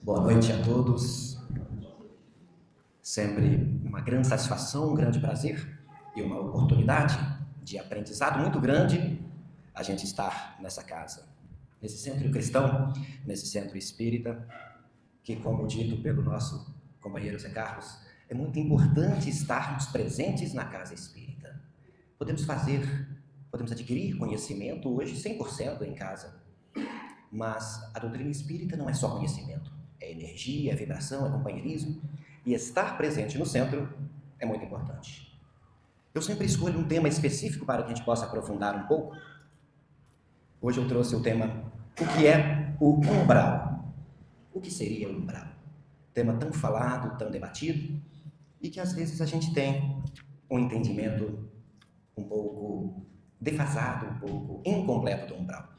Boa noite a todos. Sempre uma grande satisfação, um grande prazer e uma oportunidade de aprendizado muito grande a gente estar nessa casa, nesse centro cristão, nesse centro espírita, que, como dito pelo nosso companheiro Zé Carlos, é muito importante estarmos presentes na casa espírita. Podemos adquirir conhecimento hoje 100% em casa, mas a doutrina espírita não é só conhecimento. É energia, é vibração, é companheirismo, e estar presente no centro é muito importante. Eu sempre escolho um tema específico para que a gente possa aprofundar um pouco. Hoje eu trouxe o tema, o que é o umbral? O que seria o umbral? Tema tão falado, tão debatido, e que às vezes a gente tem um entendimento um pouco defasado, um pouco incompleto do umbral.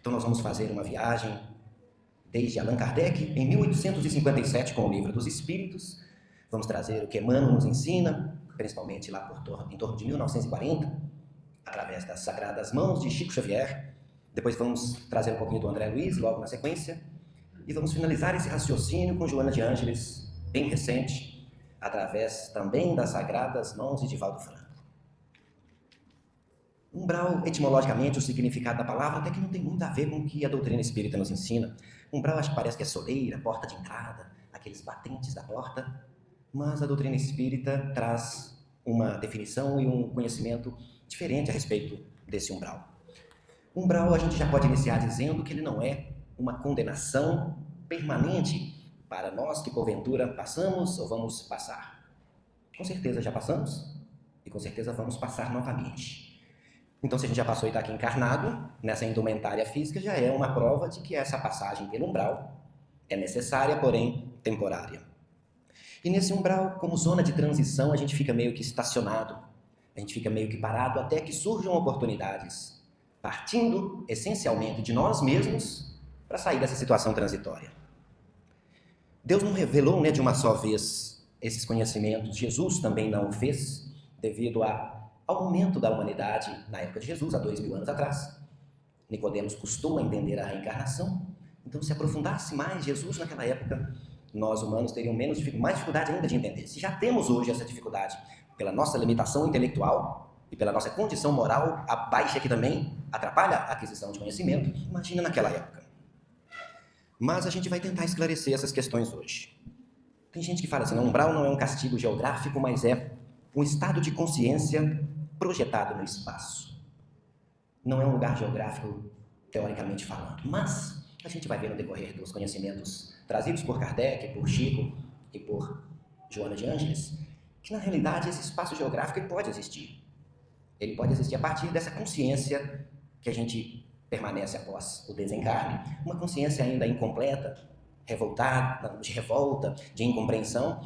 Então nós vamos fazer uma viagem desde Allan Kardec, em 1857, com o Livro dos Espíritos. Vamos trazer o que Emmanuel nos ensina, principalmente lá em torno de 1940, através das Sagradas Mãos de Chico Xavier. Depois vamos trazer um pouquinho do André Luiz, logo na sequência. E vamos finalizar esse raciocínio com Joana de Ângeles, bem recente, através também das Sagradas Mãos de Divaldo Franco. Umbral, etimologicamente, o significado da palavra até que não tem muito a ver com o que a doutrina espírita nos ensina. Umbral acho que parece que é soleira, porta de entrada, aqueles batentes da porta, mas a doutrina espírita traz uma definição e um conhecimento diferente a respeito desse umbral. Umbral a gente já pode iniciar dizendo que ele não é uma condenação permanente para nós que porventura passamos ou vamos passar. Com certeza já passamos e com certeza vamos passar novamente. Então, se a gente já passou e está aqui encarnado, nessa indumentária física, já é uma prova de que essa passagem pelo umbral é necessária, porém temporária. E nesse umbral, como zona de transição, a gente fica meio que estacionado, a gente fica meio que parado até que surjam oportunidades, partindo essencialmente de nós mesmos para sair dessa situação transitória. Deus não revelou, de uma só vez esses conhecimentos, Jesus também não o fez, devido ao momento da humanidade, na época de Jesus, há 2000 anos atrás. Nicodemos costuma entender a reencarnação, então se aprofundasse mais Jesus naquela época, nós humanos teríamos mais dificuldade ainda de entender. Se já temos hoje essa dificuldade pela nossa limitação intelectual e pela nossa condição moral, a baixa que também atrapalha a aquisição de conhecimento, imagina naquela época. Mas a gente vai tentar esclarecer essas questões hoje. Tem gente que fala assim, umbral não é um castigo geográfico, mas é um estado de consciência projetado no espaço. Não é um lugar geográfico, teoricamente falando, mas a gente vai ver no decorrer dos conhecimentos trazidos por Kardec, por Chico e por Joana de Ângeles, que na realidade esse espaço geográfico ele pode existir. Ele pode existir a partir dessa consciência que a gente permanece após o desencarne, uma consciência ainda incompleta, revoltada, de revolta, de incompreensão.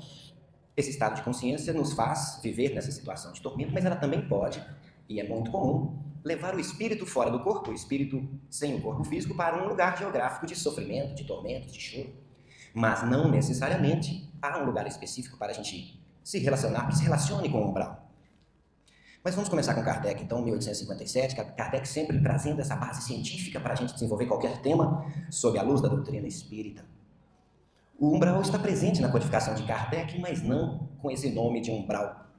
Esse estado de consciência nos faz viver nessa situação de tormento, mas ela também pode, e é muito comum, levar o espírito fora do corpo, o espírito sem o corpo físico, para um lugar geográfico de sofrimento, de tormento, de choro. Mas não necessariamente há um lugar específico para a gente se relacionar, que se relacione com o umbral. Mas vamos começar com Kardec, então, 1857, Kardec sempre trazendo essa base científica para a gente desenvolver qualquer tema sob a luz da doutrina espírita. O umbral está presente na codificação de Kardec, mas não com esse nome de umbral.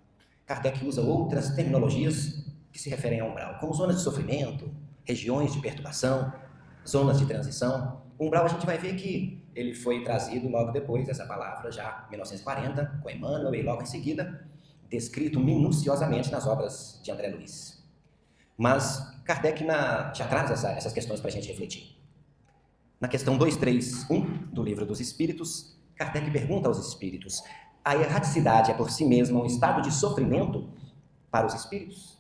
Kardec usa outras terminologias que se referem a umbral, como zonas de sofrimento, regiões de perturbação, zonas de transição. O umbral a gente vai ver que ele foi trazido logo depois, essa palavra já em 1940, com Emmanuel, e logo em seguida, descrito minuciosamente nas obras de André Luiz. Mas Kardec já traz essas questões para a gente refletir. Na questão 231 do Livro dos Espíritos, Kardec pergunta aos espíritos: a erraticidade é por si mesma um estado de sofrimento para os espíritos?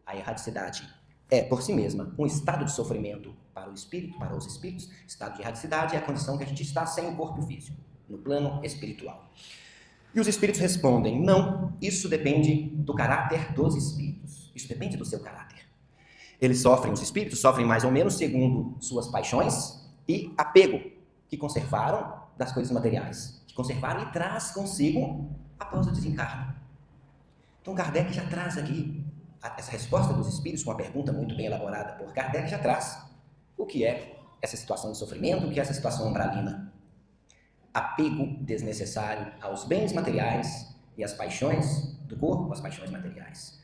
A erraticidade é por si mesma um estado de sofrimento para o espírito, para os espíritos? Estado de erraticidade é a condição que a gente está sem o corpo físico, no plano espiritual. E os espíritos respondem: não, isso depende do caráter dos espíritos. Isso depende do seu caráter. Os espíritos sofrem mais ou menos segundo suas paixões e apego que conservaram das coisas materiais, que conservaram e traz consigo após o desencarne. Então Kardec já traz aqui essa resposta dos espíritos, com uma pergunta muito bem elaborada por Kardec, já traz o que é essa situação de sofrimento, o que é essa situação umbralina. apego desnecessário aos bens materiais e às paixões do corpo, às paixões materiais.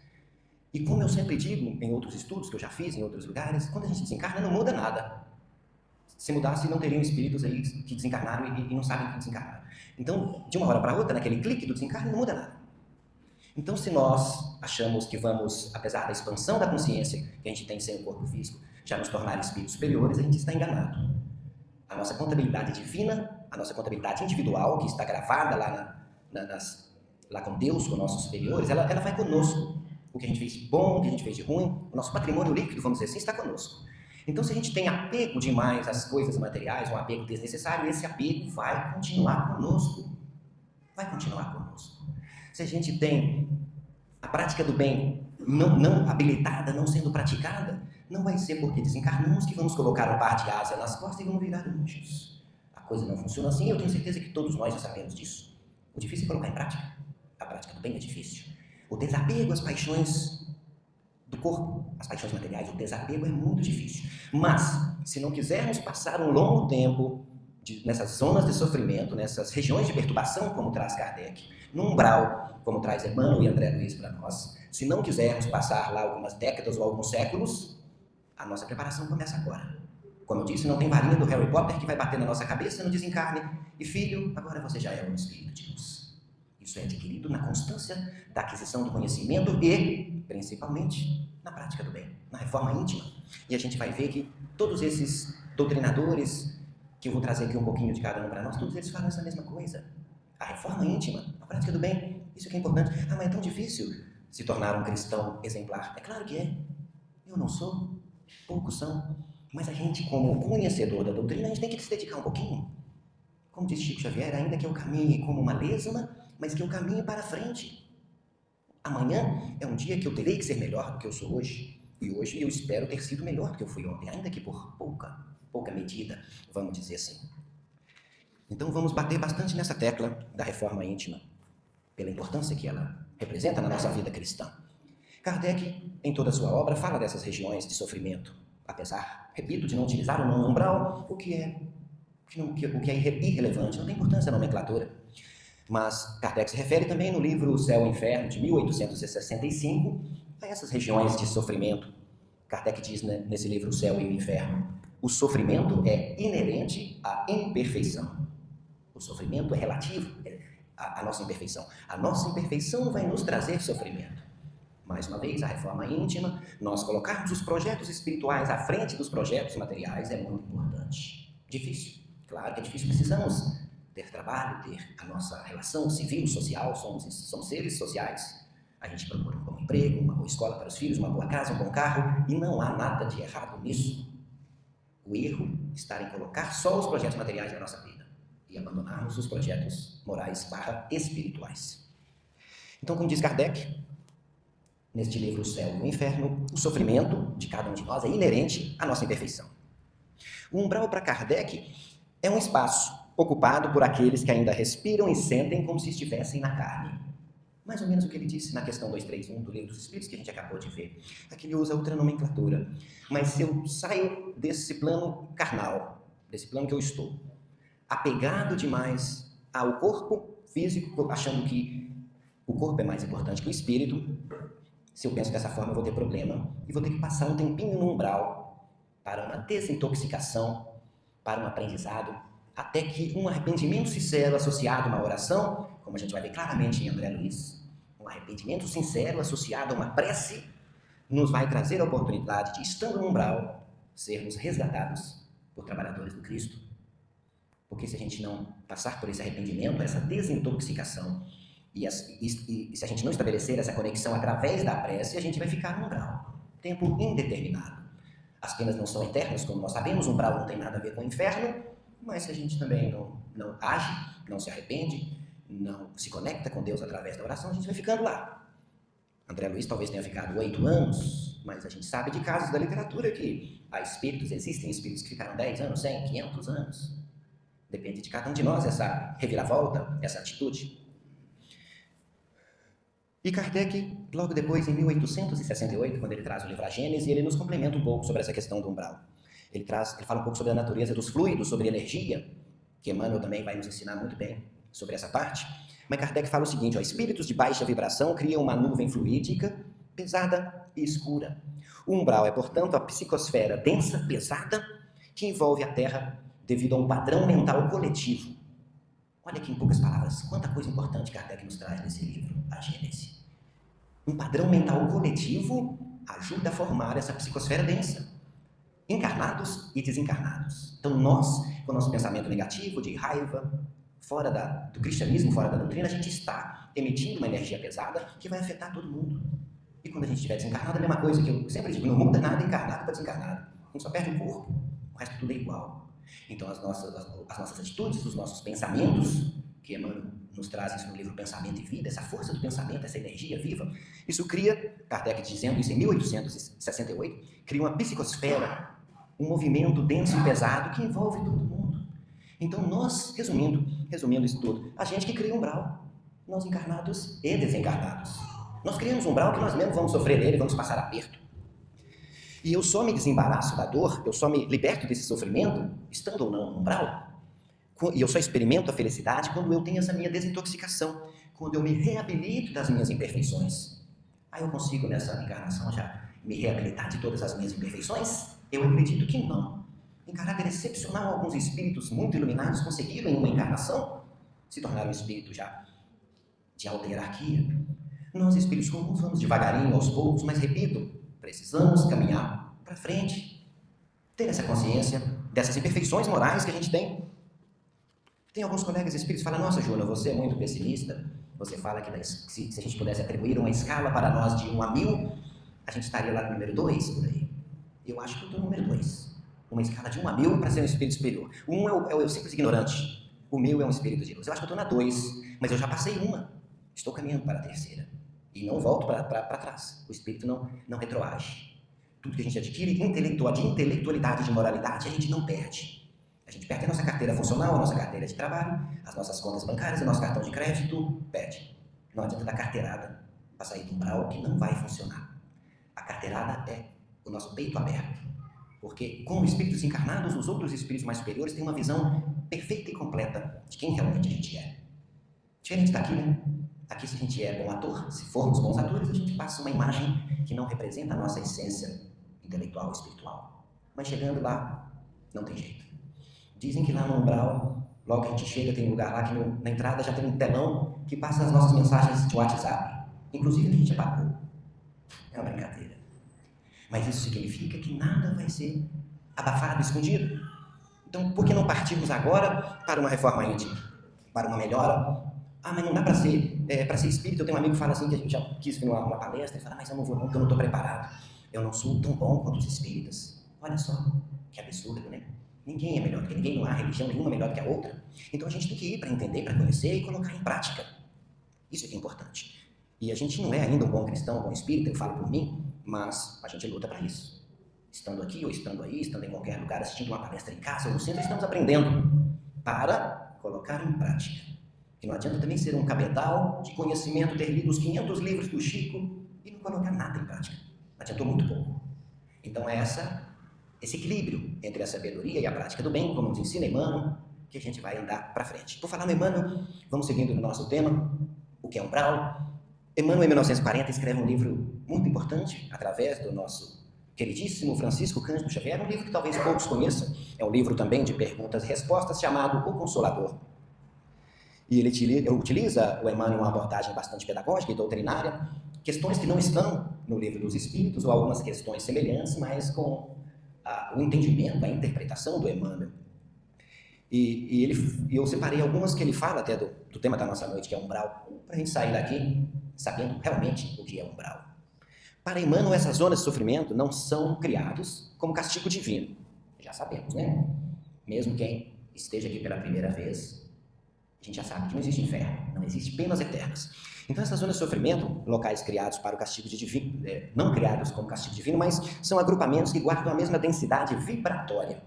E como eu sempre digo em outros estudos que eu já fiz em outros lugares, quando a gente desencarna não muda nada. Se mudasse, não teriam espíritos aí que desencarnaram e não sabem que desencarnaram. Então, de uma hora para outra, naquele clique do desencarne, não muda nada. Então, se nós achamos que vamos, apesar da expansão da consciência que a gente tem sem o corpo físico, já nos tornar espíritos superiores, a gente está enganado. A nossa contabilidade divina, a nossa contabilidade individual, que está gravada lá com Deus, com nossos superiores, ela vai conosco. O que a gente fez de bom, o que a gente fez de ruim, o nosso patrimônio líquido, vamos dizer assim, está conosco. Então, se a gente tem apego demais às coisas materiais, um apego desnecessário, esse apego vai continuar conosco. Vai continuar conosco. Se a gente tem a prática do bem não habilitada, não sendo praticada, não vai ser porque desencarnamos que vamos colocar um par de asa nas costas e vamos virar anjos. A coisa não funciona assim, eu tenho certeza que todos nós já sabemos disso. O difícil é colocar em prática. A prática do bem é difícil. O desapego às paixões do corpo, as paixões materiais, o desapego é muito difícil. Mas, se não quisermos passar um longo tempo nessas zonas de sofrimento, nessas regiões de perturbação, como traz Kardec, no umbral, como traz Emmanuel e André Luiz para nós, se não quisermos passar lá algumas décadas ou alguns séculos, a nossa preparação começa agora. Como eu disse, não tem varinha do Harry Potter que vai bater na nossa cabeça no desencarne. E filho, agora você já é um espírito de luz. Isso é adquirido na constância da aquisição do conhecimento e, principalmente, na prática do bem, na reforma íntima. E a gente vai ver que todos esses doutrinadores, que eu vou trazer aqui um pouquinho de cada um para nós, todos eles falam essa mesma coisa. A reforma íntima, a prática do bem, isso que é importante. Ah, mas é tão difícil se tornar um cristão exemplar. É claro que é. Eu não sou, poucos são. Mas a gente, como conhecedor da doutrina, a gente tem que se dedicar um pouquinho. Como disse Chico Xavier, ainda que eu caminhe como uma lesma, mas que eu caminhe para frente. Amanhã é um dia que eu terei que ser melhor do que eu sou hoje. E hoje eu espero ter sido melhor do que eu fui ontem, ainda que por pouca medida, vamos dizer assim. Então vamos bater bastante nessa tecla da reforma íntima, pela importância que ela representa na nossa vida cristã. Kardec, em toda a sua obra, fala dessas regiões de sofrimento, apesar, repito, de não utilizar o nome umbral, o que é irrelevante, não tem importância a nomenclatura. Mas Kardec se refere também no livro O Céu e o Inferno, de 1865, a essas regiões de sofrimento. Kardec diz nesse livro O Céu e o Inferno: o sofrimento é inerente à imperfeição. O sofrimento é relativo à nossa imperfeição. A nossa imperfeição vai nos trazer sofrimento. Mais uma vez, a reforma íntima, nós colocarmos os projetos espirituais à frente dos projetos materiais é muito importante. Difícil, claro que é difícil, precisamos ter trabalho, ter a nossa relação civil, social, somos seres sociais. A gente procura um bom emprego, uma boa escola para os filhos, uma boa casa, um bom carro, e não há nada de errado nisso. O erro está em colocar só os projetos materiais na nossa vida e abandonarmos os projetos morais / espirituais. Então, como diz Kardec, neste livro O Céu e o Inferno, o sofrimento de cada um de nós é inerente à nossa imperfeição. O umbral para Kardec é um espaço ocupado por aqueles que ainda respiram e sentem como se estivessem na carne. Mais ou menos o que ele disse na questão 231 do Livro dos Espíritos, que a gente acabou de ver. Aqui ele usa outra nomenclatura. Mas se eu saio desse plano carnal, desse plano que eu estou, apegado demais ao corpo físico, achando que o corpo é mais importante que o espírito, se eu penso dessa forma, eu vou ter problema e vou ter que passar um tempinho no umbral para uma desintoxicação, para um aprendizado, até que um arrependimento sincero associado a uma oração, como a gente vai ver claramente em André Luiz, um arrependimento sincero associado a uma prece, nos vai trazer a oportunidade de, estando no umbral, sermos resgatados por trabalhadores do Cristo. Porque se a gente não passar por esse arrependimento, essa desintoxicação, e se a gente não estabelecer essa conexão através da prece, a gente vai ficar no umbral, tempo indeterminado. As penas não são eternas, como nós sabemos, o umbral não tem nada a ver com o inferno, mas se a gente também não age, não se arrepende, não se conecta com Deus através da oração, a gente vai ficando lá. André Luiz talvez tenha ficado 8 anos, mas a gente sabe de casos da literatura que há espíritos, existem espíritos que ficaram 10 anos, 100, 500 anos. Depende de cada um de nós essa reviravolta, essa atitude. E Kardec, logo depois, em 1868, quando ele traz o livro A Gênese, ele nos complementa um pouco sobre essa questão do umbral. Ele fala um pouco sobre a natureza dos fluidos, sobre energia. que Emmanuel também vai nos ensinar muito bem sobre essa parte. Mas Kardec fala o seguinte, espíritos de baixa vibração criam uma nuvem fluídica, pesada e escura. O umbral é, portanto, a psicosfera densa, pesada, que envolve a Terra devido a um padrão mental coletivo. Olha aqui, em poucas palavras, quanta coisa importante Kardec nos traz nesse livro, a Gênese. Um padrão mental coletivo ajuda a formar essa psicosfera densa. Encarnados e desencarnados. Então nós, com o nosso pensamento negativo, de raiva, fora do cristianismo, fora da doutrina, a gente está emitindo uma energia pesada que vai afetar todo mundo. E quando a gente estiver desencarnado, é a mesma coisa que eu sempre digo, não muda nada encarnado para desencarnado. A gente só perde o corpo, o resto tudo é igual. Então as nossas atitudes, os nossos pensamentos, que Emmanuel nos traz isso no livro Pensamento e Vida, essa força do pensamento, essa energia viva, isso cria, Kardec dizendo isso em 1868, cria uma psicosfera, um movimento denso e pesado que envolve todo mundo. Então nós, resumindo isso tudo, a gente que cria um umbral, nós encarnados e desencarnados. Nós criamos um umbral que nós mesmos vamos sofrer nele, vamos passar aperto. E eu só me desembaraço da dor, eu só me liberto desse sofrimento, estando ou não no umbral, e eu só experimento a felicidade quando eu tenho essa minha desintoxicação, quando eu me reabilito das minhas imperfeições. Aí eu consigo nessa encarnação já me reabilitar de todas as minhas imperfeições? Eu acredito que não. Em caráter excepcional, alguns espíritos muito iluminados conseguiram em uma encarnação se tornar um espírito já de alta hierarquia. Nós, espíritos comuns, vamos devagarinho, aos poucos, mas repito, precisamos caminhar para frente, ter essa consciência dessas imperfeições morais que a gente tem. Tem alguns colegas espíritos que falam, nossa, Juna, você é muito pessimista, você fala que se a gente pudesse atribuir uma escala para nós de 1 a 1000, a gente estaria lá no número 2, por aí. Eu acho que eu estou no número 2. Uma escala de 1 a 1000 para ser um espírito superior. O 1 é o simples ignorante, o 1000 é um espírito de luz. Eu acho que eu estou na 2, mas eu já passei uma, estou caminhando para a 3ª. E não volto para trás. O espírito não retroage. Tudo que a gente adquire de intelectualidade, de moralidade, a gente não perde. A gente perde a nossa carteira funcional, a nossa carteira de trabalho, as nossas contas bancárias, o nosso cartão de crédito, perde. Não adianta dar carteirada para sair de um umbral que não vai funcionar. A carteirada é o nosso peito aberto. Porque, como espíritos encarnados, os outros espíritos mais superiores têm uma visão perfeita e completa de quem realmente a gente é. Diferente daqui, né? Aqui, se a gente é bom ator, se formos bons atores, a gente passa uma imagem que não representa a nossa essência intelectual e espiritual. Mas chegando lá, não tem jeito. Dizem que lá no umbral, logo que a gente chega, tem um lugar lá que na entrada já tem um telão que passa as nossas mensagens de WhatsApp. Inclusive, a gente apagou. É uma brincadeira. Mas isso significa que nada vai ser abafado, escondido. Então, por que não partirmos agora para uma reforma íntima? Para uma melhora? Ah, mas não dá para ser espírita. Eu tenho um amigo que fala assim, que a gente já quis vir numa palestra, e fala, mas eu não vou não, porque eu não estou preparado. Eu não sou tão bom quanto os espíritas. Olha só, que absurdo, né? Ninguém é melhor do que ninguém, não há religião nenhuma melhor do que a outra. Então a gente tem que ir para entender, para conhecer e colocar em prática. Isso é que é importante. E a gente não é ainda um bom cristão, um bom espírita, eu falo por mim, mas a gente luta para isso. Estando aqui ou estando aí, estando em qualquer lugar, assistindo uma palestra em casa ou no centro, estamos aprendendo para colocar em prática. Que não adianta também ser um cabedal de conhecimento, ter lido os 500 livros do Chico e não colocar nada em prática. Adiantou muito pouco. Então é esse equilíbrio entre a sabedoria e a prática do bem, como nos ensina Emmanuel, que a gente vai andar para frente. Por falar no Emmanuel, vamos seguindo no nosso tema, o que é umbral. Emmanuel, em 1940, escreve um livro muito importante, através do nosso queridíssimo Francisco Cândido Xavier, um livro que talvez poucos conheçam, é um livro também de perguntas e respostas, chamado O Consolador. E ele utiliza, o Emmanuel, uma abordagem bastante pedagógica e doutrinária, questões que não estão no Livro dos Espíritos, ou algumas questões semelhantes, mas com o entendimento, a interpretação do Emmanuel. E eu separei algumas que ele fala até do tema da nossa noite, que é umbral, para a gente sair daqui sabendo realmente o que é umbral. Para Emmanuel, essas zonas de sofrimento não são criadas como castigo divino. Já sabemos, né? Mesmo quem esteja aqui pela primeira vez, a gente já sabe que não existe inferno, não existe penas eternas. Então, essas zonas de sofrimento, locais criados para o castigo divino, não criados como castigo divino, mas são agrupamentos que guardam a mesma densidade vibratória.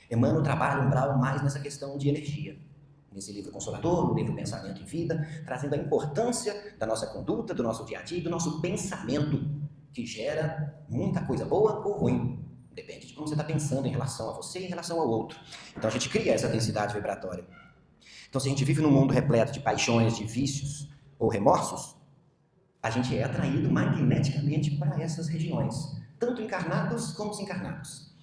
Emmanuel trabalha o umbral mais nessa questão de energia. Nesse livro Consolador, no livro Pensamento e Vida, trazendo a importância da nossa conduta, do nosso dia a dia e do nosso pensamento, que gera muita coisa boa ou ruim. Depende de como você está pensando em relação a você e em relação ao outro. Então, a gente cria essa densidade vibratória. Então, se a gente vive num mundo repleto de paixões, de vícios ou remorsos, a gente é atraído magneticamente para essas regiões, tanto encarnados como desencarnados.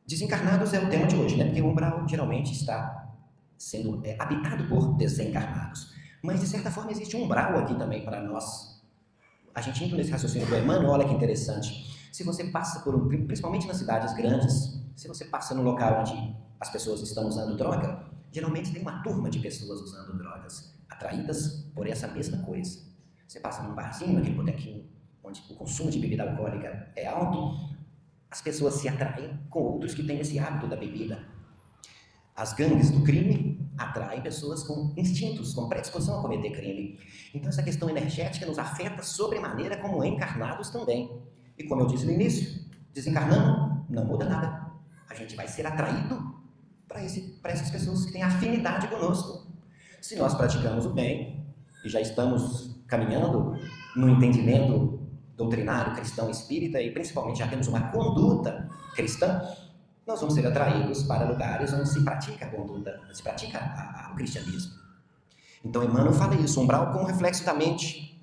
Desencarnados é o tema de hoje, né? Porque o umbral geralmente está sendo habitado por desencarnados. Mas, de certa forma, existe um umbral aqui também para nós. A gente entra nesse raciocínio do Emmanuel, olha que interessante. Se você passa principalmente nas cidades grandes, se você passa num local onde as pessoas estão usando droga, geralmente tem uma turma de pessoas usando drogas, atraídas por essa mesma coisa. Você passa num barzinho, naquele botequinho, onde o consumo de bebida alcoólica é alto, as pessoas se atraem com outros que têm esse hábito da bebida. As gangues do crime atraem pessoas com instintos, com predisposição a cometer crime. Então essa questão energética nos afeta sobremaneira como encarnados também. E como eu disse no início, desencarnando não muda nada. A gente vai ser atraído para essas pessoas que têm afinidade conosco. Se nós praticamos o bem e já estamos caminhando no entendimento doutrinário cristão espírita e principalmente já temos uma conduta cristã, nós vamos ser atraídos para lugares onde se pratica a conduta, se pratica o cristianismo. Então Emmanuel fala isso, umbral como reflexo da mente.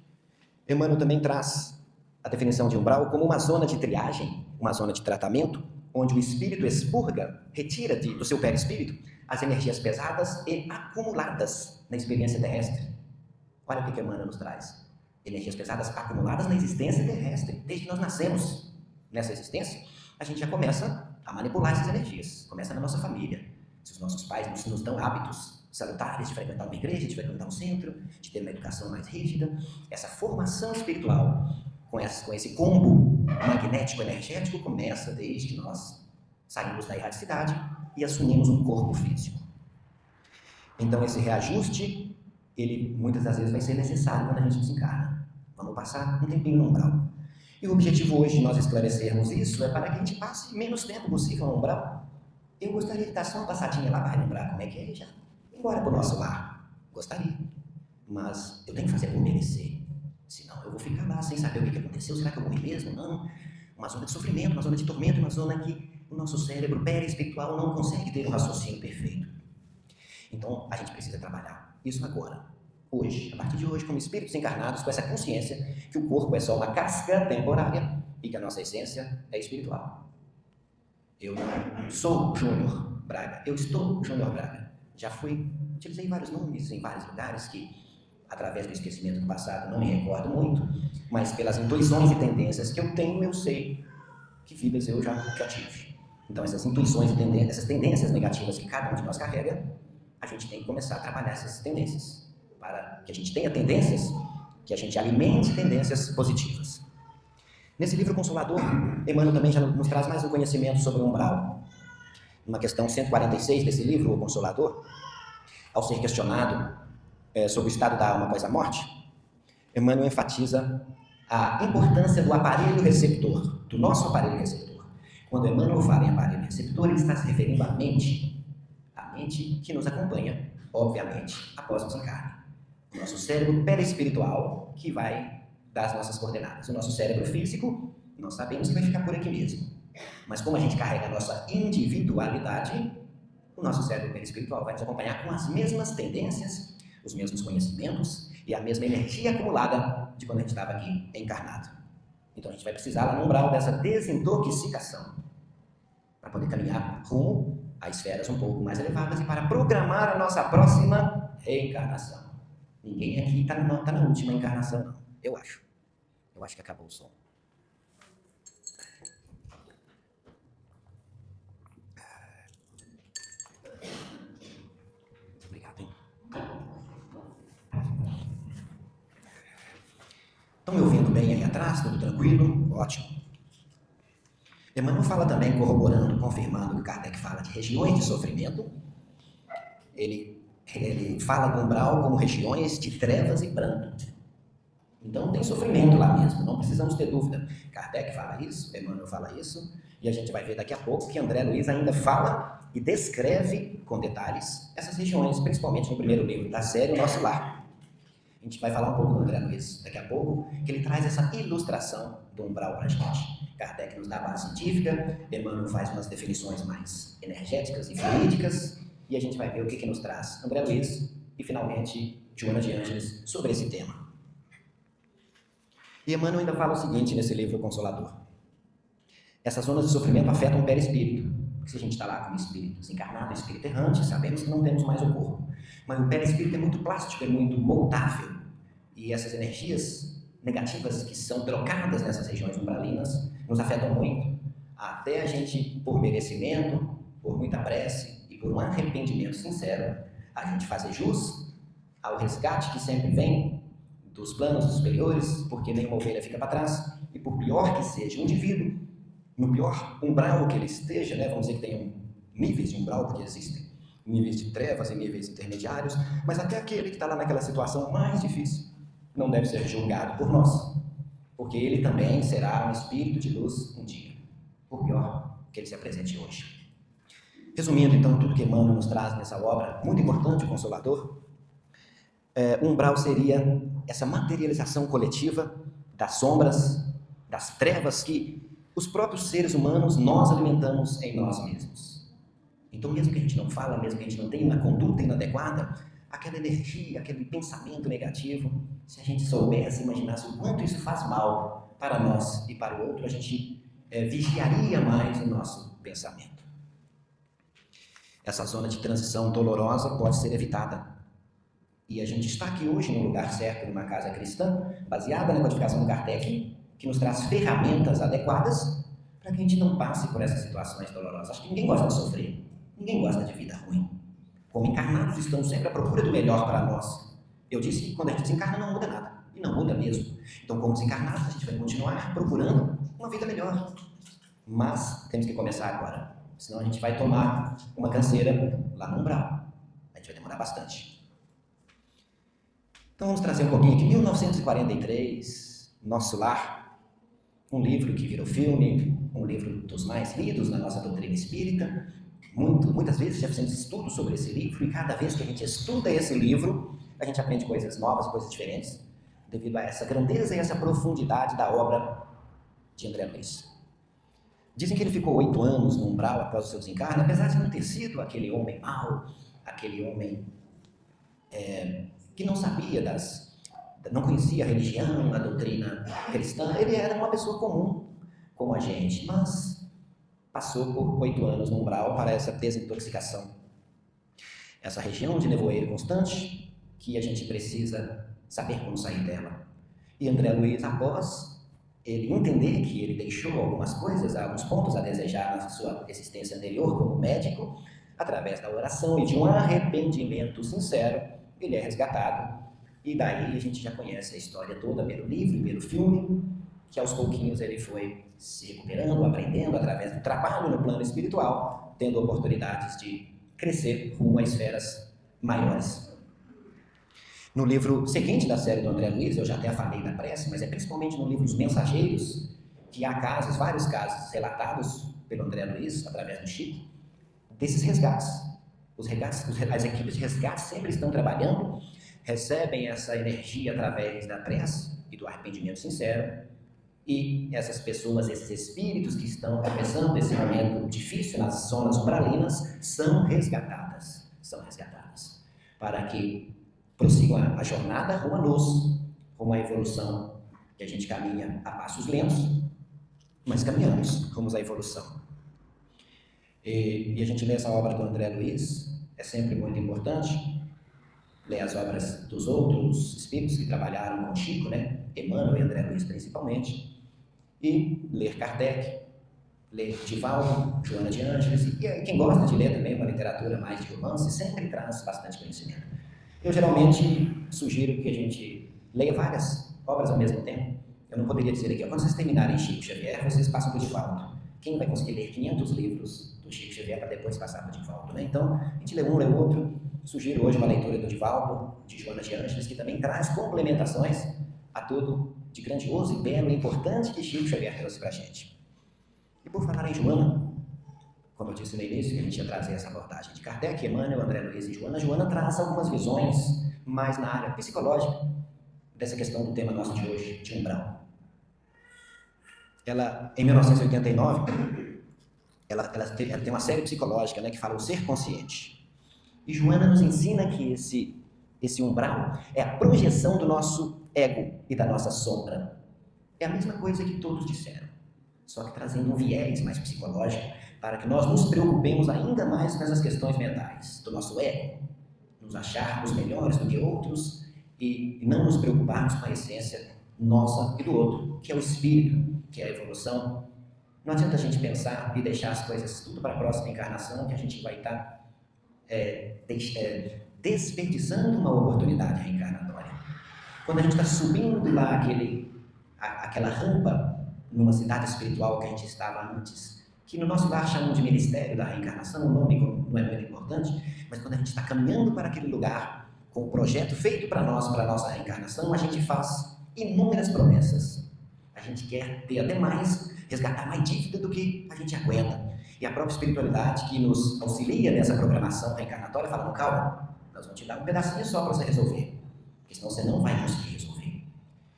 Emmanuel também traz a definição de umbral como uma zona de triagem, uma zona de tratamento, onde o espírito expurga, retira do seu perispírito as energias pesadas e acumuladas na experiência terrestre. Olha o que Emmanuel nos traz. Energias pesadas acumuladas na existência terrestre. Desde que nós nascemos nessa existência, a gente já começa a manipular essas energias. Começa na nossa família. Se os nossos pais nos dão hábitos salutares de frequentar uma igreja, de frequentar um centro, de ter uma educação mais rígida, essa formação espiritual com esse combo magnético energético começa desde que nós saímos da erraticidade e assumimos um corpo físico. Então esse reajuste, ele muitas das vezes vai ser necessário quando a gente desencarna. Vamos passar um tempinho no umbral. E o objetivo hoje de nós esclarecermos isso é para que a gente passe menos tempo possível no umbral. Eu gostaria de dar só uma passadinha lá para lembrar como é que é e já ir embora para o nosso lar. Gostaria. Mas eu tenho que fazer por merecer. Senão eu vou ficar lá sem saber o que aconteceu. Será que eu morri mesmo? Não. Uma zona de sofrimento, uma zona de tormento, uma zona que o nosso cérebro perispiritual não consegue ter um raciocínio perfeito. Então a gente precisa trabalhar isso agora. Hoje, a partir de hoje, como espíritos encarnados, com essa consciência que o corpo é só uma casca temporária e que a nossa essência é espiritual. Eu não sou Júnior Braga, eu estou Júnior Braga. Já utilizei vários nomes em vários lugares que, através do esquecimento do passado, não me recordo muito, mas pelas intuições e tendências que eu tenho, eu sei que vidas eu já tive. Então, essas intuições e tendências, essas tendências negativas que cada um de nós carrega, a gente tem que começar a trabalhar essas tendências, para que a gente tenha tendências, que a gente alimente tendências positivas. Nesse livro Consolador, Emmanuel também já nos traz mais um conhecimento sobre o umbral. Numa questão 146 desse livro, O Consolador, ao ser questionado sobre o estado da alma após a morte, Emmanuel enfatiza a importância do aparelho receptor, do nosso aparelho receptor. Quando Emmanuel fala em aparelho receptor, ele está se referindo à mente que nos acompanha, obviamente, após o desencarne. O nosso cérebro perispiritual, que vai dar as nossas coordenadas. O nosso cérebro físico, nós sabemos que vai ficar por aqui mesmo. Mas como a gente carrega a nossa individualidade, o nosso cérebro perispiritual vai nos acompanhar com as mesmas tendências, os mesmos conhecimentos e a mesma energia acumulada de quando a gente estava aqui encarnado. Então a gente vai precisar lá no umbral dessa desintoxicação para poder caminhar rumo a esferas um pouco mais elevadas e para programar a nossa próxima reencarnação. Ninguém aqui está na última encarnação, não. Eu acho. Eu acho que acabou o som. Obrigado, hein? Estão me ouvindo bem aí atrás? Tudo tranquilo? Ótimo. Emmanuel fala também, corroborando, confirmando que o Kardec fala de regiões de sofrimento. Ele fala do umbral como regiões de trevas e pranto. Então tem sofrimento lá mesmo, não precisamos ter dúvida. Kardec fala isso, Emmanuel fala isso, e a gente vai ver daqui a pouco que André Luiz ainda fala e descreve com detalhes essas regiões, principalmente no primeiro livro da série O Nosso Lar. A gente vai falar um pouco do André Luiz daqui a pouco, que ele traz essa ilustração do umbral para a gente. Kardec nos dá a base científica, Emmanuel faz umas definições mais energéticas e fluídicas, e a gente vai ver o que nos traz André Luiz e, finalmente, Joana de Ângeles sobre esse tema. E Emmanuel ainda fala o seguinte nesse livro Consolador. Essas zonas de sofrimento afetam o perispírito. Se a gente está lá como espírito desencarnado, espírito errante, sabemos que não temos mais o corpo. Mas o perispírito é muito plástico, é muito moldável. E essas energias negativas que são trocadas nessas regiões umbralinas nos afetam muito. Até a gente, por merecimento, por muita prece e por um arrependimento sincero, a gente fazer jus ao resgate que sempre vem dos planos superiores, porque nenhuma ovelha fica para trás, e por pior que seja o indivíduo, no pior umbral que ele esteja, né, vamos dizer que tem níveis de umbral, porque existem níveis de trevas e níveis intermediários, mas até aquele que está lá naquela situação mais difícil não deve ser julgado por nós, porque ele também será um espírito de luz um dia, por pior que ele se apresente hoje. Resumindo, então, tudo que Emmanuel nos traz nessa obra, muito importante, o Consolador, o umbral seria essa materialização coletiva das sombras, das trevas que os próprios seres humanos nós alimentamos em nós mesmos. Então, mesmo que a gente não fala, mesmo que a gente não tenha uma conduta inadequada, aquela energia, aquele pensamento negativo, se a gente soubesse, imaginasse o quanto isso faz mal para nós e para o outro, a gente vigiaria mais o nosso pensamento. Essa zona de transição dolorosa pode ser evitada. E a gente está aqui hoje no lugar certo, numa casa cristã, baseada na codificação do Kardec, que nos traz ferramentas adequadas para que a gente não passe por essas situações dolorosas. Acho que ninguém gosta de sofrer, ninguém gosta de vida ruim. Como encarnados, estamos sempre à procura do melhor para nós. Eu disse que quando a gente desencarna não muda nada, e não muda mesmo. Então, como desencarnados, a gente vai continuar procurando uma vida melhor. Mas temos que começar agora, senão a gente vai tomar uma canseira lá no umbral. A gente vai demorar bastante. Então vamos trazer um pouquinho aqui, 1943, Nosso Lar, um livro que virou filme, um livro dos mais lidos na nossa doutrina espírita. Muitas vezes já fizemos estudos sobre esse livro, e cada vez que a gente estuda esse livro, a gente aprende coisas novas, coisas diferentes, devido a essa grandeza e essa profundidade da obra de André Luiz. Dizem que ele ficou 8 anos no umbral após o seu desencarne, apesar de não ter sido aquele homem mau, aquele homem que não sabia não conhecia a religião, a doutrina cristã. Ele era uma pessoa comum, como a gente, mas passou por 8 anos no umbral para essa desintoxicação. Essa região de nevoeiro constante, que a gente precisa saber como sair dela. E André Luiz, após ele entender que ele deixou algumas coisas, alguns pontos a desejar na sua existência anterior como médico, através da oração e de um arrependimento sincero, ele é resgatado, e daí a gente já conhece a história toda pelo livro e pelo filme, que aos pouquinhos ele foi se recuperando, aprendendo através do trabalho no plano espiritual, tendo oportunidades de crescer rumo a esferas maiores. No livro seguinte da série do André Luiz, eu já até falei da prece, mas é principalmente no livro Os Mensageiros, que há casos, vários casos relatados pelo André Luiz, através do Chico, desses resgates. As equipes de resgate sempre estão trabalhando, recebem essa energia através da prece e do arrependimento sincero, e essas pessoas, esses espíritos que estão atravessando esse momento difícil nas zonas umbralinas, são resgatadas, para que prossigam a jornada rumo à luz, rumo à evolução, que a gente caminha a passos lentos, mas caminhamos rumo à evolução. E a gente lê essa obra do André Luiz, é sempre muito importante, ler as obras dos outros espíritos que trabalharam com Chico, né? Emmanuel e André Luiz principalmente, e ler Kardec, ler Divaldo, Joana de Ângeles, e quem gosta de ler também uma literatura mais de romance, sempre traz bastante conhecimento. Eu geralmente sugiro que a gente leia várias obras ao mesmo tempo. Eu não poderia dizer aqui, quando vocês terminarem Chico Xavier, vocês passam por Divaldo. Quem vai conseguir ler 500 livros do Chico Xavier para depois passar para o Divaldo, né? Então, a gente lê um, lê outro. Sugiro hoje uma leitura do Divaldo, de Joana de Ângeles, que também traz complementações a tudo de grandioso e belo e importante que Chico Xavier trouxe para a gente. E por falar em Joana, como eu disse no início, que a gente ia trazer essa abordagem de Kardec, Emmanuel, André Luiz e Joana. Joana traz algumas visões mais na área psicológica dessa questão do tema nosso de hoje, de umbral. Ela, em 1989, ela tem uma série psicológica, né, que fala o ser consciente. E Joana nos ensina que esse umbral é a projeção do nosso ego e da nossa sombra. É a mesma coisa que todos disseram, só que trazendo um viés mais psicológico para que nós nos preocupemos ainda mais com essas questões mentais do nosso ego, nos acharmos melhores do que outros e não nos preocuparmos com a essência nossa e do outro, que é o espírito, que é a evolução. Não adianta a gente pensar e deixar as coisas tudo para a próxima encarnação, que a gente vai estar desperdiçando uma oportunidade reencarnatória. Quando a gente está subindo lá aquela rampa numa cidade espiritual que a gente estava antes, que no nosso lar chamam de Ministério da Reencarnação, o nome não é muito importante, mas quando a gente está caminhando para aquele lugar, com o projeto feito para nós, para a nossa reencarnação, a gente faz inúmeras promessas. A gente quer ter até mais, resgatar mais dívida do que a gente aguenta. E a própria espiritualidade que nos auxilia nessa programação reencarnatória fala, não, calma, nós vamos te dar um pedacinho só para você resolver, porque senão você não vai conseguir resolver.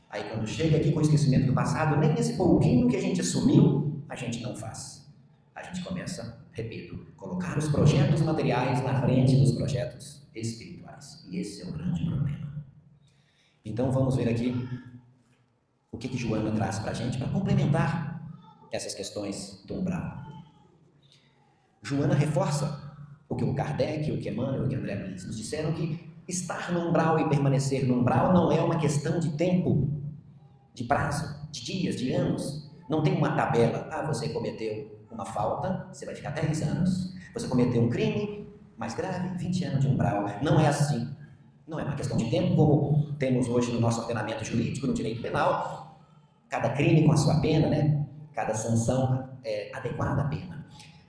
Aí quando chega aqui com o esquecimento do passado, nem esse pouquinho que a gente assumiu, a gente não faz. A gente começa, repito, colocar os projetos materiais na frente dos projetos espirituais. E esse é o grande problema. Então vamos ver aqui o que Joana traz para a gente para complementar essas questões do umbral. Joana reforça o que o Kardec, o que Emmanuel, o que André Luiz nos disseram, que estar no umbral e permanecer no umbral não é uma questão de tempo, de prazo, de dias, de anos. Não tem uma tabela. Você cometeu uma falta, você vai ficar 10 anos. Você cometeu um crime mais grave, 20 anos de umbral. Não é assim. Não é uma questão de tempo, como temos hoje no nosso ordenamento jurídico, no direito penal. Cada crime com a sua pena, né? Cada sanção é adequada à pena.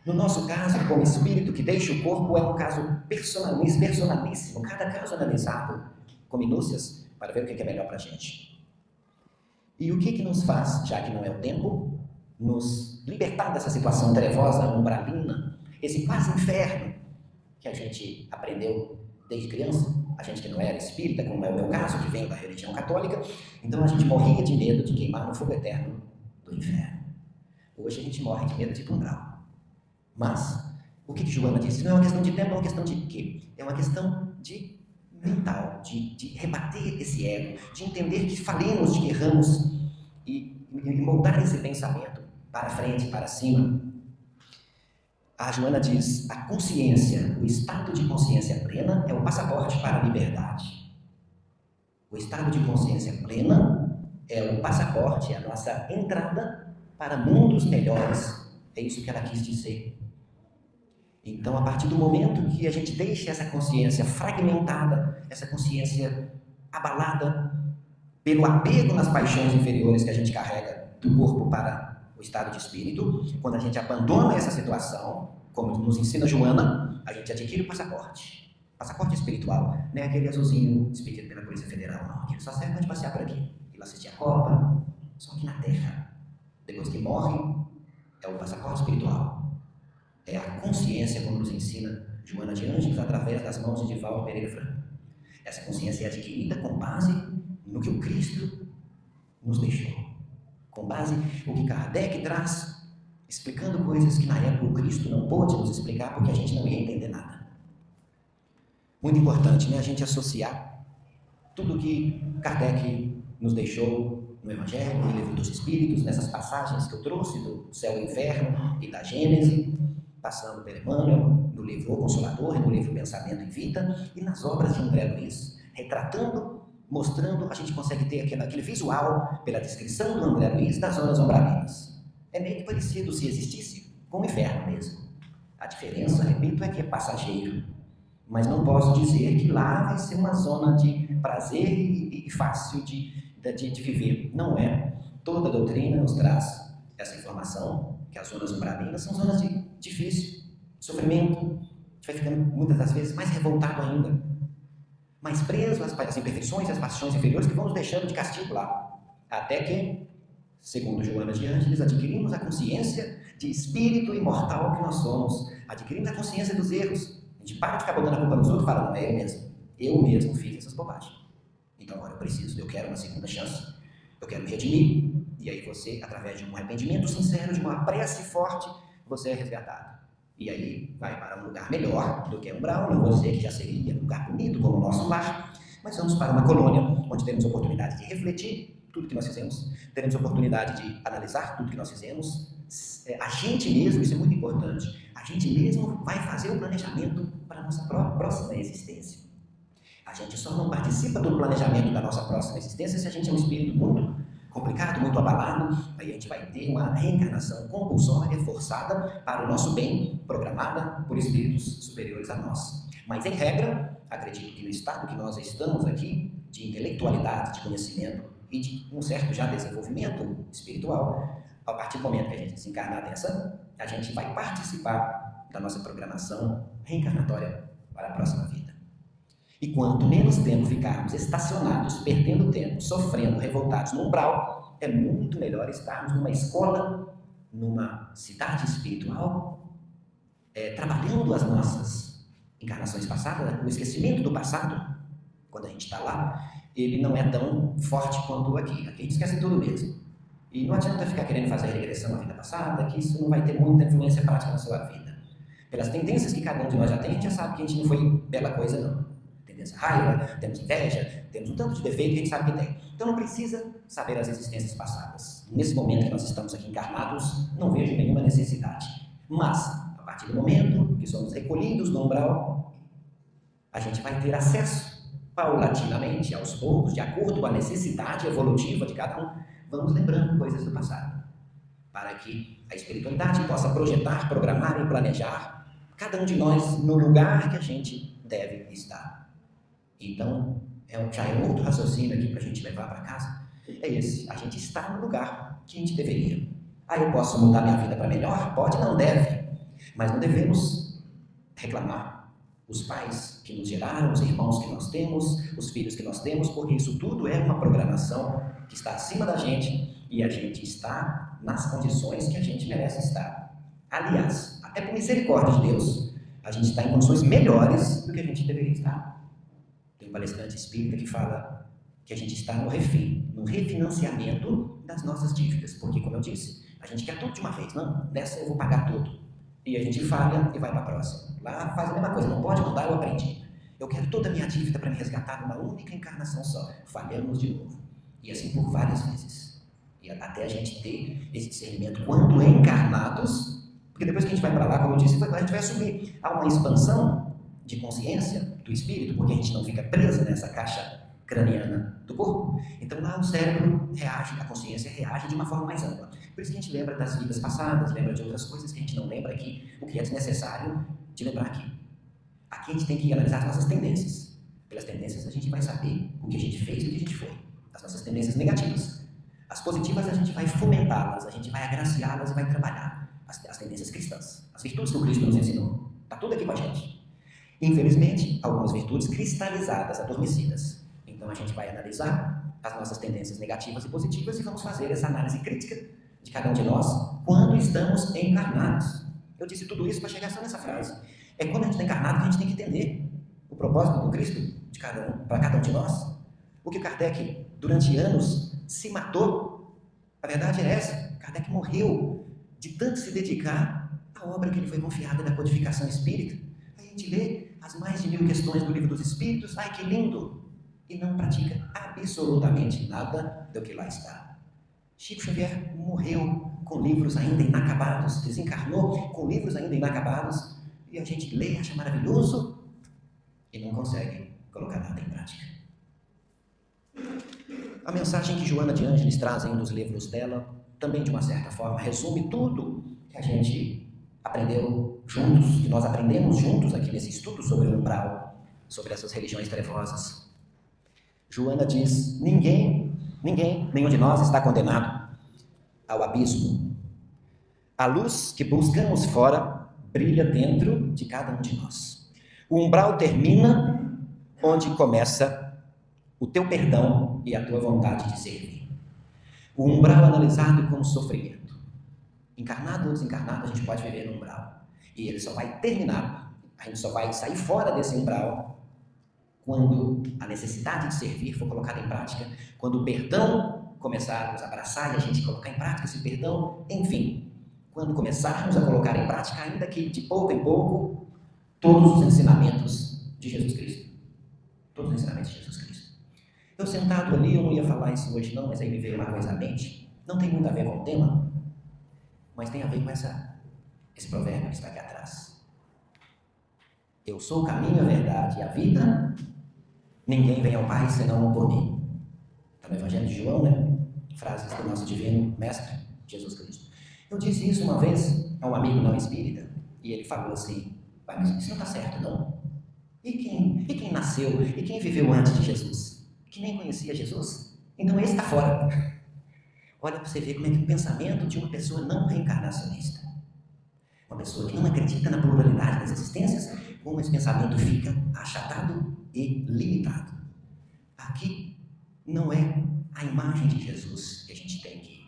No nosso caso, como espírito que deixa o corpo, é um caso personalíssimo. Cada caso analisado com minúcias para ver o que é melhor para a gente. E o que nos faz, já que não é o tempo, nos libertar dessa situação trevosa, umbralina, esse quase inferno que a gente aprendeu desde criança, a gente que não era espírita, como é o meu caso, que venho da religião católica, então a gente morria de medo de queimar no fogo eterno do inferno. Hoje a gente morre de medo de ir para o umbral. Mas, o que Joana disse? Não é uma questão de tempo, é uma questão de quê? É uma questão de mental, de rebater esse ego, de entender que falemos, de que erramos e moldar esse pensamento para frente, para cima. A Joana diz, a consciência, o estado de consciência plena é o passaporte para a liberdade. O estado de consciência plena é o passaporte, é a nossa entrada para mundos melhores. É isso que ela quis dizer. Então, a partir do momento que a gente deixa essa consciência fragmentada, essa consciência abalada pelo apego nas paixões inferiores que a gente carrega do corpo para o estado de espírito, quando a gente abandona essa situação, como nos ensina Joana, a gente adquire o passaporte espiritual, não é aquele azulzinho expedido pela Polícia Federal, não, aquele só serve para passear por aqui, ir lá assistir a Copa, só que na Terra, depois que morre, é o passaporte espiritual. É a consciência, como nos ensina Joana de Ângeles, através das mãos de Divaldo Pereira Franco. Essa consciência é adquirida com base no que o Cristo nos deixou. Com base no que Kardec traz, explicando coisas que na época o Cristo não pôde nos explicar, porque a gente não ia entender nada. Muito importante, né? A gente associar tudo que Kardec nos deixou no Evangelho, no Livro dos Espíritos, nessas passagens que eu trouxe do céu e inferno e da Gênese, passando pelo Emmanuel, no livro O Consolador, no livro Pensamento e Vida, e nas obras de André Luiz, retratando, mostrando, a gente consegue ter aquele visual, pela descrição do André Luiz, das zonas umbralinas. É meio que parecido, se existisse, com o inferno mesmo. A diferença, repito, é que é passageiro, mas não posso dizer que lá vai ser uma zona de prazer e fácil de viver. Não é. Toda a doutrina nos traz essa informação, que as zonas umbralinas são zonas de difícil, de sofrimento. A gente vai ficando, muitas das vezes, mais revoltado ainda, mais preso às imperfeições, às paixões inferiores que vão nos deixando de castigo lá. Até que, segundo Joana de Ângeles, adquirimos a consciência de espírito imortal que nós somos. Adquirimos a consciência dos erros. A gente para de ficar botando a culpa nos outros e fala, não, é eu mesmo. Eu mesmo fiz essas bobagens. Então agora eu quero uma segunda chance. Eu quero me redimir. E aí você, através de um arrependimento sincero, de uma prece forte, você é resgatado. E aí vai para um lugar melhor do que umbral. Não vou dizer que já seria um lugar bonito como o nosso lar, mas vamos para uma colônia onde teremos oportunidade de refletir tudo que nós fizemos, teremos oportunidade de analisar tudo que nós fizemos. A gente mesmo, isso é muito importante, a gente mesmo vai fazer o planejamento para a nossa próxima existência. A gente só não participa do planejamento da nossa próxima existência se a gente é um espírito muito complicado, muito abalado. Aí a gente vai ter uma reencarnação compulsória, forçada para o nosso bem, programada por espíritos superiores a nós. Mas, em regra, acredito que no estado que nós estamos aqui, de intelectualidade, de conhecimento e de um certo já desenvolvimento espiritual, a partir do momento que a gente desencarnar dessa, a gente vai participar da nossa programação reencarnatória para a próxima vida. E quanto menos tempo ficarmos estacionados, perdendo tempo, sofrendo, revoltados no umbral, é muito melhor estarmos numa escola, numa cidade espiritual, trabalhando as nossas encarnações passadas, o esquecimento do passado, quando a gente está lá, ele não é tão forte quanto aqui. Aqui a gente esquece tudo mesmo. E não adianta ficar querendo fazer regressão à vida passada, que isso não vai ter muita influência prática na sua vida. Pelas tendências que cada um de nós já tem, a gente já sabe que a gente não foi bela coisa, não. Tendência a raiva, temos inveja, temos um tanto de defeito que a gente sabe que tem. Então não precisa saber as existências passadas. Nesse momento que nós estamos aqui encarnados, não vejo nenhuma necessidade. Mas, a partir do momento que somos recolhidos no umbral, a gente vai ter acesso paulatinamente, aos poucos, de acordo com a necessidade evolutiva de cada um, vamos lembrando coisas do passado, para que a espiritualidade possa projetar, programar e planejar cada um de nós no lugar que a gente deve estar. Então, já é outro raciocínio aqui para a gente levar para casa, é esse, a gente está no lugar que a gente deveria. Eu posso mudar minha vida para melhor? Pode, não deve, mas não devemos reclamar. Os pais que nos geraram, os irmãos que nós temos, os filhos que nós temos, porque isso tudo é uma programação que está acima da gente e a gente está nas condições que a gente merece estar. Aliás, até por misericórdia de Deus, a gente está em condições melhores do que a gente deveria estar. Tem um palestrante espírita que fala que a gente está no refinanciamento das nossas dívidas, porque, como eu disse, a gente quer tudo de uma vez, não, dessa eu vou pagar tudo. E a gente falha e vai para a próxima. Lá faz a mesma coisa, não pode mudar, eu aprendi. Eu quero toda a minha dívida para me resgatar numa única encarnação só. Falhamos de novo. E assim por várias vezes. E até a gente ter esse discernimento quando encarnados, porque depois que a gente vai para lá, como eu disse, a gente vai assumir. Há uma expansão de consciência do espírito, porque a gente não fica preso nessa caixa craniana do corpo. Então lá o cérebro reage, a consciência reage de uma forma mais ampla. Por isso que a gente lembra das vidas passadas, lembra de outras coisas que a gente não lembra aqui, o que é desnecessário de lembrar aqui. Aqui a gente tem que analisar as nossas tendências. Pelas tendências a gente vai saber o que a gente fez e o que a gente foi. As nossas tendências negativas. As positivas a gente vai fomentá-las, a gente vai agraciá-las e vai trabalhar. As tendências cristãs, as virtudes que o Cristo nos ensinou. Está tudo aqui com a gente. Infelizmente, algumas virtudes cristalizadas, adormecidas. Então a gente vai analisar as nossas tendências negativas e positivas e vamos fazer essa análise crítica de cada um de nós quando estamos encarnados. Eu disse tudo isso para chegar só nessa frase. É quando a gente está encarnado que a gente tem que entender o propósito do Cristo de cada um, para cada um de nós. O que Kardec, durante anos, se matou. A verdade é essa. Kardec morreu de tanto se dedicar à obra que lhe foi confiada da codificação espírita. A gente lê as mais de 1000 questões do Livro dos Espíritos, ai que lindo! E não pratica absolutamente nada do que lá está. Chico Xavier morreu com livros ainda inacabados, desencarnou com livros ainda inacabados, e a gente lê, acha maravilhoso e não consegue colocar nada em prática. A mensagem que Joana de Ângeles traz em um dos livros dela, também de uma certa forma, resume tudo que a gente aprendeu juntos, que nós aprendemos juntos aqui nesse estudo sobre o umbral, sobre essas religiões trevosas. Joana diz, ninguém, nenhum de nós está condenado ao abismo. A luz que buscamos fora brilha dentro de cada um de nós. O umbral termina onde começa o teu perdão e a tua vontade de servir. O umbral analisado como sofrimento. Encarnado ou desencarnado, a gente pode viver no umbral. E ele só vai terminar, a gente só vai sair fora desse umbral quando a necessidade de servir for colocada em prática, quando o perdão começar a nos abraçar e a gente colocar em prática esse perdão, enfim, quando começarmos a colocar em prática, ainda que de pouco em pouco, todos os ensinamentos de Jesus Cristo. Todos os ensinamentos de Jesus Cristo. Eu sentado ali, eu não ia falar isso hoje não, mas aí me veio uma coisa à mente. Não tem muito a ver com o tema, mas tem a ver com esse provérbio que está aqui atrás. Eu sou o caminho, a verdade e a vida. Ninguém vem ao Pai senão por mim. Está no Evangelho de João, né? Frases do nosso divino mestre, Jesus Cristo. Eu disse isso uma vez a um amigo não espírita, e ele falou assim: pai, mas isso não está certo, não? E quem nasceu, e quem viveu antes de Jesus? Que nem conhecia Jesus? Então esse está fora. Olha para você ver como é que o pensamento de uma pessoa não reencarnacionista, uma pessoa que não acredita na pluralidade das existências, como esse pensamento fica achatado e limitado. Aqui não é a imagem de Jesus que a gente tem que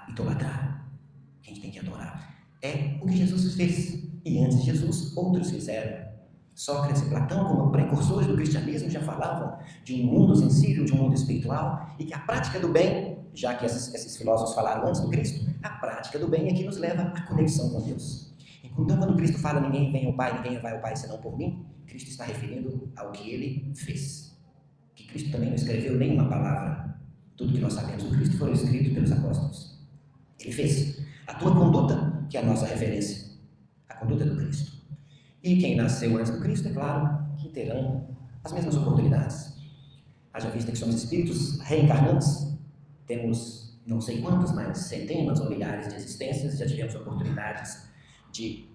idolatrar, que a gente tem que adorar. É o que Jesus fez. E antes de Jesus, outros fizeram. Sócrates e Platão, como precursores do cristianismo, já falavam de um mundo sensível, de um mundo espiritual, e que a prática do bem, já que esses filósofos falaram antes do Cristo, a prática do bem é que nos leva à conexão com Deus. Então, quando Cristo fala, ninguém vem ao Pai, ninguém vai ao Pai senão por mim, Cristo está referindo ao que Ele fez. Que Cristo também não escreveu nenhuma palavra. Tudo que nós sabemos do Cristo foi escrito pelos apóstolos. Ele fez. A tua conduta, que é a nossa referência, a conduta do Cristo. E quem nasceu antes do Cristo, é claro, que terão as mesmas oportunidades. Haja vista que somos espíritos reencarnantes, temos não sei quantas, mas centenas ou milhares de existências, já tivemos oportunidades de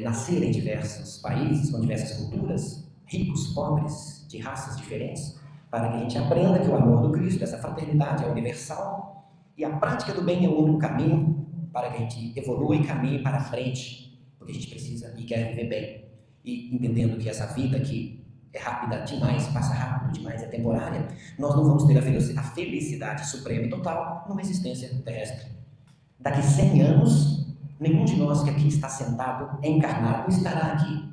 nascer em diversos países, com diversas culturas, ricos, pobres, de raças diferentes, para que a gente aprenda que o amor do Cristo, essa fraternidade é universal, e a prática do bem é o único caminho para que a gente evolua e caminhe para frente, porque a gente precisa e quer viver bem, e entendendo que essa vida aqui é rápida demais, passa rápido demais, é temporária, nós não vamos ter a felicidade suprema e total numa existência terrestre. Daqui 100 anos, nenhum de nós que aqui está sentado, encarnado, estará aqui.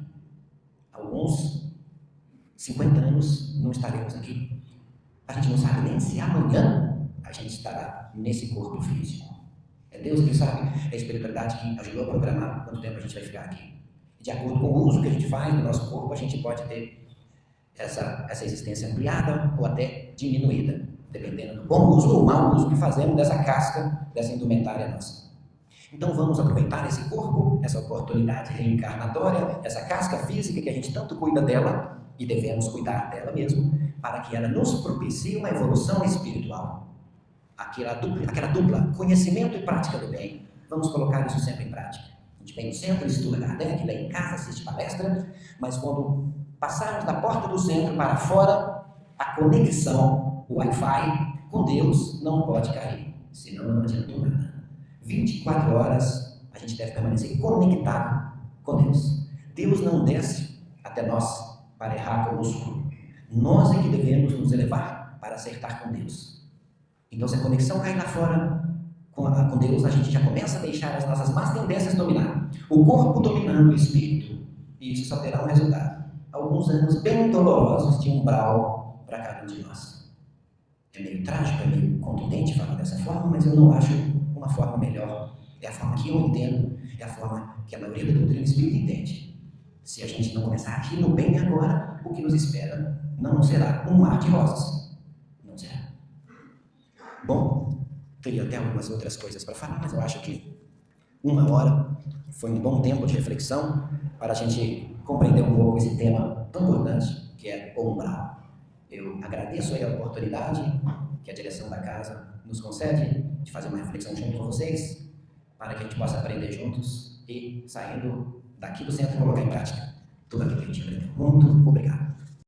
Alguns, 50 anos, não estaremos aqui. A gente não sabe nem se amanhã a gente estará nesse corpo físico. É Deus que sabe, é a espiritualidade que ajudou a programar quanto tempo a gente vai ficar aqui. E de acordo com o uso que a gente faz do nosso corpo, a gente pode ter essa existência ampliada ou até diminuída, dependendo do bom uso ou mau uso que fazemos dessa casca, dessa indumentária nossa. Então vamos aproveitar esse corpo, essa oportunidade reencarnatória, essa casca física que a gente tanto cuida dela, e devemos cuidar dela mesmo, para que ela nos propicie uma evolução espiritual. Aquela dupla, conhecimento e prática do bem. Vamos colocar isso sempre em prática. A gente vem no centro, estuda Kardec, vem em casa, assiste palestra, mas quando passarmos da porta do centro para fora, a conexão, o Wi-Fi com Deus não pode cair, senão não adiantou nada. 24 horas a gente deve permanecer conectado com Deus. Deus não desce até nós para errar conosco. Nós é que devemos nos elevar para acertar com Deus. Então, se a conexão cai lá fora com Deus, a gente já começa a deixar as nossas más tendências dominar. O corpo dominando o espírito. E isso só terá um resultado. Alguns anos bem dolorosos de umbral para cada um de nós. É meio trágico, é meio contundente falar dessa forma, mas eu não acho uma forma melhor. É a forma que eu entendo, é a forma que a maioria da doutrina espírita entende. Se a gente não começar a agir no bem agora, o que nos espera não será um mar de rosas. Não será. Bom, teria até algumas outras coisas para falar, mas eu acho que 1 hora foi um bom tempo de reflexão para a gente compreender um pouco esse tema tão importante que é o umbral. Eu agradeço aí a oportunidade que a direção da casa nos concede de fazer uma reflexão junto com vocês, para que a gente possa aprender juntos e, saindo daqui do centro, colocar em prática tudo aquilo que a gente aprendeu. Muito obrigado.